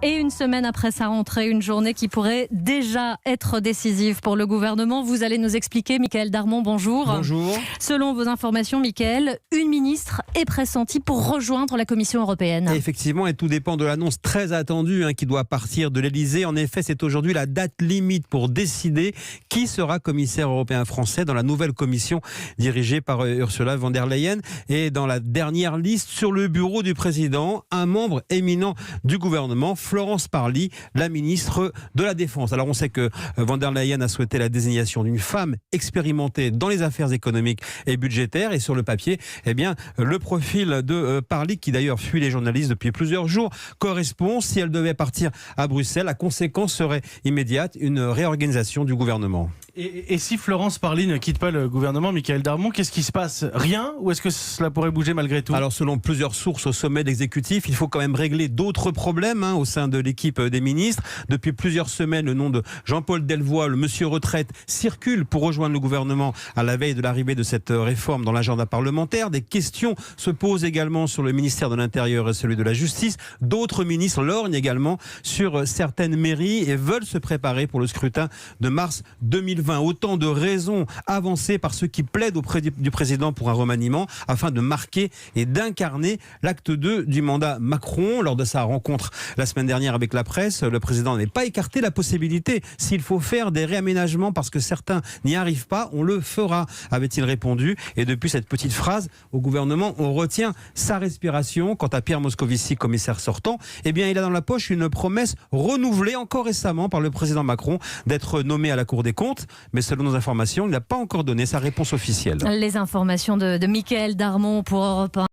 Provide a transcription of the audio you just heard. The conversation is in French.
Et une semaine après sa rentrée, une journée qui pourrait déjà être décisive pour le gouvernement. Vous allez nous expliquer, Michaël Darmon, bonjour. Bonjour. Selon vos informations, Michaël, une ministre est pressentie pour rejoindre la Commission européenne. Et effectivement, et tout dépend de l'annonce très attendue qui doit partir de l'Elysée. En effet, c'est aujourd'hui la date limite pour décider qui sera commissaire européen français dans la nouvelle commission dirigée par Ursula von der Leyen. Et dans la dernière liste sur le bureau du président, un membre éminent du gouvernement, Florence Parly, la ministre de la Défense. Alors on sait que von der Leyen a souhaité la désignation d'une femme expérimentée dans les affaires économiques et budgétaires. Et sur le papier, eh bien, le profil de Parly, qui d'ailleurs fuit les journalistes depuis plusieurs jours, correspond. Si elle devait partir à Bruxelles, la conséquence serait immédiate, une réorganisation du gouvernement. Et si Florence Parly ne quitte pas le gouvernement, Michaël Darmon, qu'est-ce qui se passe? Rien? Ou est-ce que cela pourrait bouger malgré tout? Alors selon plusieurs sources au sommet de l'exécutif, il faut quand même régler d'autres problèmes au sein de l'équipe des ministres. Depuis plusieurs semaines, le nom de Jean-Paul Delevoye, le monsieur retraite, circule pour rejoindre le gouvernement à la veille de l'arrivée de cette réforme dans l'agenda parlementaire. Des questions se posent également sur le ministère de l'Intérieur et celui de la Justice. D'autres ministres lorgnent également sur certaines mairies et veulent se préparer pour le scrutin de mars 2020. Autant de raisons avancées par ceux qui plaident auprès du président pour un remaniement afin de marquer et d'incarner l'acte 2 du mandat Macron. Lors de sa rencontre la semaine dernière avec la presse, le président n'avait pas écarté la possibilité, s'il faut faire des réaménagements parce que certains n'y arrivent pas, on le fera, avait-il répondu. Et depuis cette petite phrase au gouvernement, on retient sa respiration. Quant à Pierre Moscovici, commissaire sortant, eh bien, il a dans la poche une promesse renouvelée encore récemment par le président Macron d'être nommé à la Cour des comptes. Mais selon nos informations, il n'a pas encore donné sa réponse officielle. Les informations de Michaël Darmon pour Europe 1.